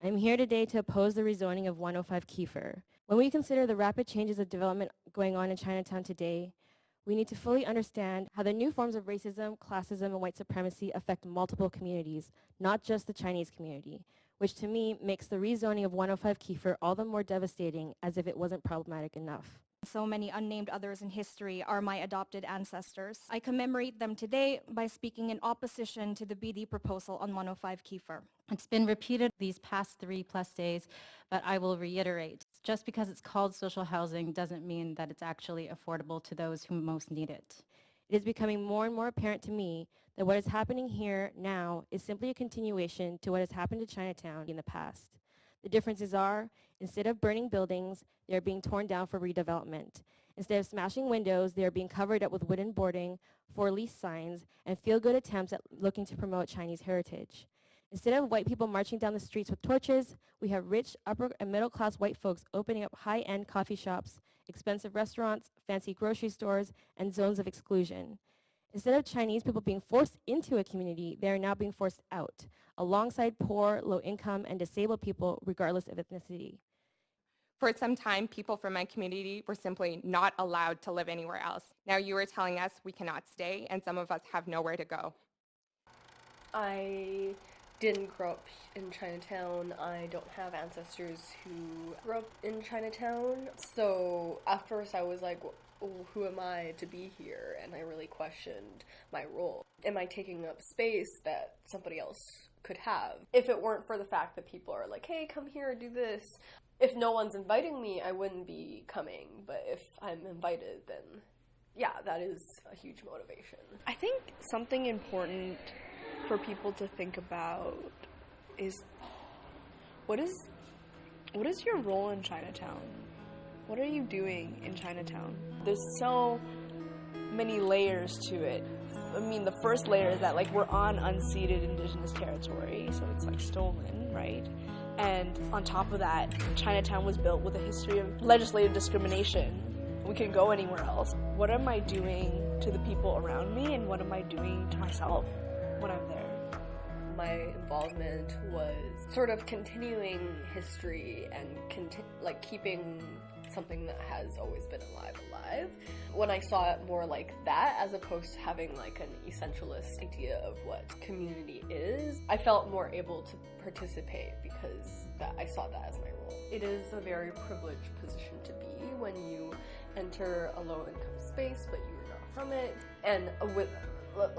I'm here today to oppose the rezoning of 105 Kiefer. When we consider the rapid changes of development going on in Chinatown today, we need to fully understand how the new forms of racism, classism, and white supremacy affect multiple communities, not just the Chinese community, which to me makes the rezoning of 105 Kiefer all the more devastating as if it wasn't problematic enough. So many unnamed others in history are my adopted ancestors. I commemorate them today by speaking in opposition to the BD proposal on 105 Kiefer. It's been repeated these past 3+ days, but I will reiterate. Just because it's called social housing doesn't mean that it's actually affordable to those who most need it. It is becoming more and more apparent to me that what is happening here now is simply a continuation to what has happened to Chinatown in the past. The differences are, instead of burning buildings, they are being torn down for redevelopment. Instead of smashing windows, they are being covered up with wooden boarding, for lease signs, and feel-good attempts at looking to promote Chinese heritage. Instead of white people marching down the streets with torches, we have rich, upper and middle class white folks opening up high-end coffee shops, expensive restaurants, fancy grocery stores, and zones of exclusion. Instead of Chinese people being forced into a community, they are now being forced out, alongside poor, low income, and disabled people, regardless of ethnicity. For some time, people from my community were simply not allowed to live anywhere else. Now you are telling us we cannot stay, and some of us have nowhere to go. I didn't grow up in Chinatown. I don't have ancestors who grew up in Chinatown. So at first I was like, who am I to be here? And I really questioned my role. Am I taking up space that somebody else could have? If it weren't for the fact that people are like, hey, come here, do this. If no one's inviting me, I wouldn't be coming. But if I'm invited, then yeah, that is a huge motivation. I think something important for people to think about is what is your role in Chinatown? What are you doing in Chinatown? There's so many layers to it. I mean, the first layer is that like we're on unceded indigenous territory, so it's like stolen, right? And on top of that, Chinatown was built with a history of legislative discrimination. We can go anywhere else. What am I doing to the people around me, and what am I doing to myself when I'm there? My involvement was sort of continuing history and keeping something that has always been alive. When I saw it more like that, as opposed to having like an essentialist idea of what community is, I felt more able to participate because I saw that as my role. It is a very privileged position to be when you enter a low-income space, but you're not from it, and with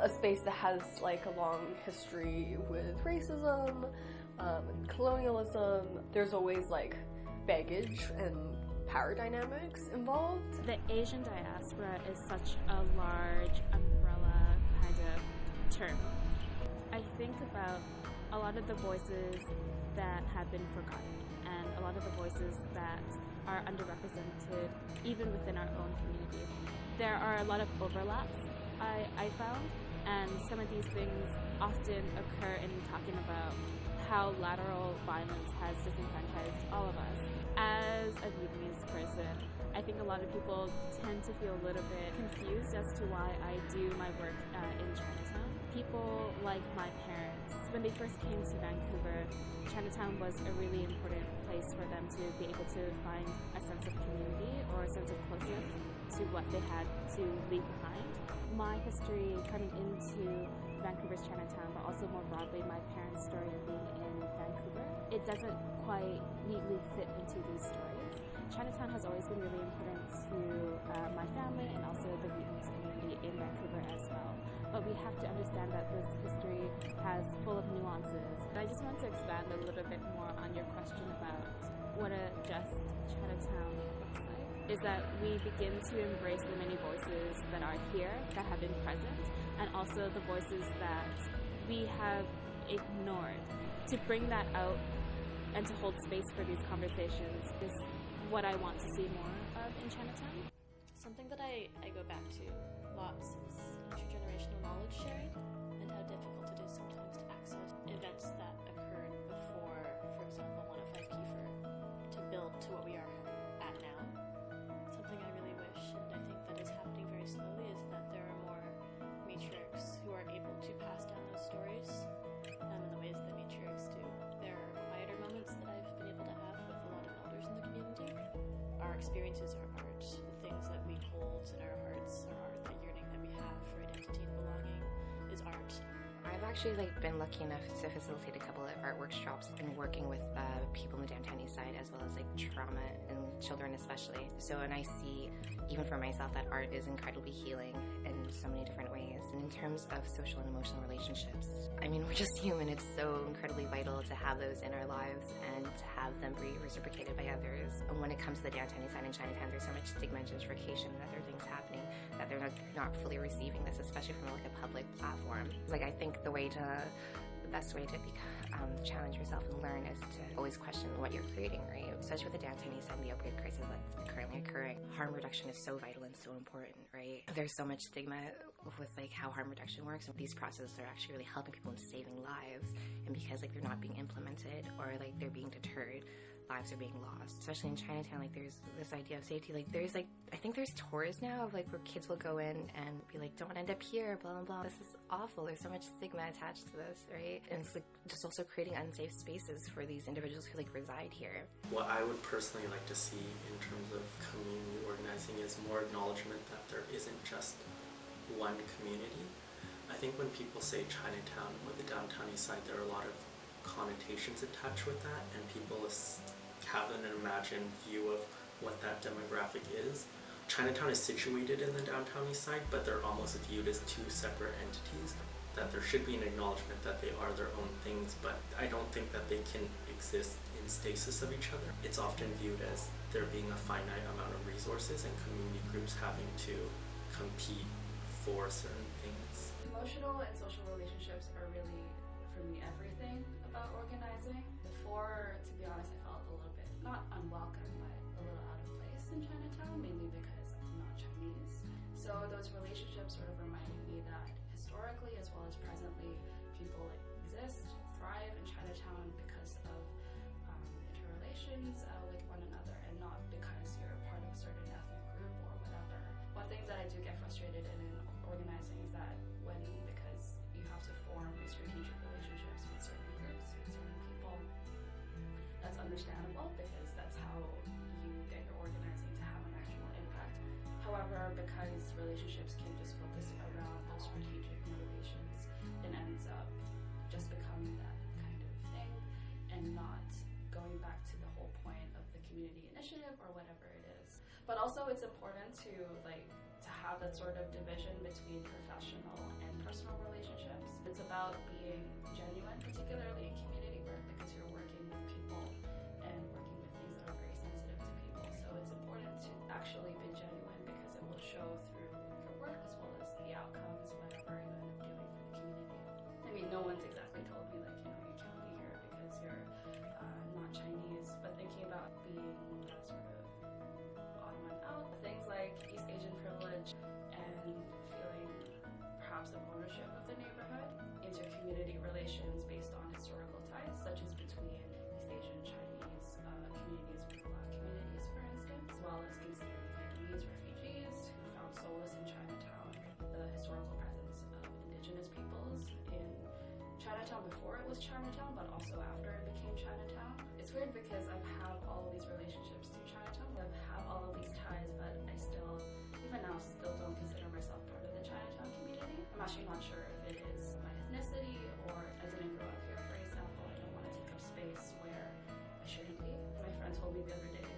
a space that has like a long history with racism and colonialism. There's always like baggage and power dynamics involved. The Asian diaspora is such a large umbrella kind of term. I think about a lot of the voices that have been forgotten and a lot of the voices that are underrepresented even within our own communities. There are a lot of overlaps I found, and some of these things often occur in talking about how lateral violence has disenfranchised all of us. As a Vietnamese person, I think a lot of people tend to feel a little bit confused as to why I do my work in Chinatown. People like my parents, when they first came to Vancouver, Chinatown was a really important place for them to be able to find a sense of community or a sense of closeness to what they had to leave behind. My history coming into Vancouver's Chinatown, but also more broadly my parents' story of being in Vancouver, it doesn't quite neatly fit into these stories. Chinatown has always been really important to my family and also the Vietnamese community in Vancouver as well. But we have to understand that this history has full of nuances. And I just want to expand a little bit more on your question about what a just Chinatown looks like. Is that we begin to embrace the many voices that are here, that have been present, and also the voices that we have ignored. To bring that out and to hold space for these conversations is what I want to see more of in Chinatown. Something that I go back to lots is intergenerational knowledge sharing and how difficult it is sometimes to access events that occurred before, for example, 105 Kiefer, to build to what we are at now. Something I really wish, and I think that is happening very slowly, is that there are more matriarchs who are able to pass down those stories in the ways that matriarchs do. There are quieter moments experiences are art. The things that we hold in our hearts are art. The yearning that we have for identity and belonging is art. I've actually been lucky enough to facilitate a couple of art workshops and working with people in the downtown east side, as well as trauma and children especially. So, and I see, even for myself, that art is incredibly healing in so many different ways. And in terms of social and emotional relationships, I mean, we're just human. It's so incredibly vital to have those in our lives and to have them be reciprocated by others. And when it comes to the downtown east side in Chinatown, there's so much stigma and gentrification and other things happening that they're not fully receiving this, especially from a public platform. I think the best way to challenge yourself and learn is to always question what you're creating, right? Especially with the downtown east side and the opioid crisis that's currently occurring. Harm reduction is so vital and so important, right? There's so much stigma with how harm reduction works. These processes are actually really helping people and saving lives, and because they're not being implemented or they're being deterred, lives are being lost. Especially in Chinatown, there's this idea of safety. I think there's tours now of where kids will go in and be don't end up here, blah, blah, blah. This is awful. There's so much stigma attached to this, right? And it's just also creating unsafe spaces for these individuals who reside here. What I would personally like to see in terms of community organizing is more acknowledgement that there isn't just one community. I think when people say Chinatown or the downtown east side, there are a lot of connotations attached with that, and people have an imagined view of what that demographic is. Chinatown is situated in the downtown east side, but they're almost viewed as two separate entities, that there should be an acknowledgement that they are their own things, but I don't think that they can exist in stasis of each other. It's often viewed as there being a finite amount of resources and community groups having to compete for certain things. Emotional and social relationships are really, for me, everything about organizing. Before, to be honest, I felt a little bit, not unwelcome, but a little out of place in Chinatown, mainly because I'm not Chinese. So those relationships sort of reminded me that historically as well as presently, people exist, thrive in Chinatown because of interrelations with one another, and not because you're part of a certain ethnic group or whatever. One thing that I do get frustrated in organizing is that because you have to form strategic relationships with certain groups, with certain people, that's understandable because that's how you get your organizing to have an actual impact. However, because relationships can just focus around those strategic motivations, it ends up just becoming that kind of thing and not going back to the whole point of the community initiative or whatever it is. But also it's important to have that sort of division between professional and personal relationships. It's about being genuine, particularly in community work, because you're working with people and working with things that are very sensitive to people. So it's important to actually be genuine because it will show through your work as well as the outcomes, whatever you end up doing for the community. I mean, no one's exactly told me you can't be here because you're not Chinese, but thinking about being that sort of odd one out, things like East Asian privilege and feeling perhaps of ownership of the neighborhood, intercommunity relations based on historical ties, such as between East Asian Chinese communities with Black communities, for instance, as well as considering Vietnamese refugees who found solace in Chinatown, the historical presence of indigenous peoples in Chinatown before it was Chinatown, but also after it became Chinatown. It's weird because I have all of these relationships to Chinatown, I have all of these ties, but I still, even now, don't consider myself part of the Chinatown community. I'm actually not sure if it is my ethnicity or I didn't grow up here, for example. I don't want to take up space where I shouldn't be. My friend told me the other day,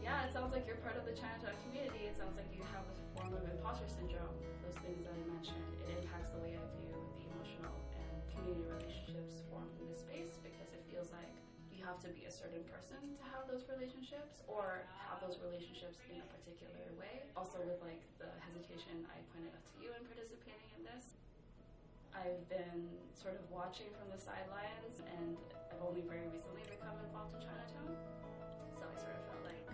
yeah, it sounds like you're part of the Chinatown community. It sounds like you have a form of imposter syndrome. Those things that I mentioned, it impacts the way I view the emotional and community relationships formed in this space because it feels like you have to be a certain person to have those relationships or have those relationships in a particular way. Also with the hesitation I pointed out to you in participating in this. I've been sort of watching from the sidelines and I've only very recently become involved in Chinatown. So I sort of felt like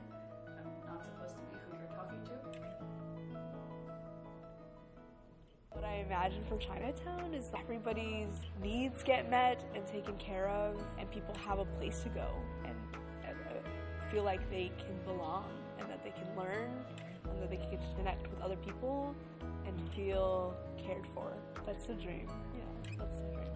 I'm not supposed to be who you're talking to. What I imagine for Chinatown is everybody's needs get met and taken care of, and people have a place to go and feel like they can belong and that they can learn and that they can connect with other people and feel cared for. That's the dream. Yeah, that's the dream.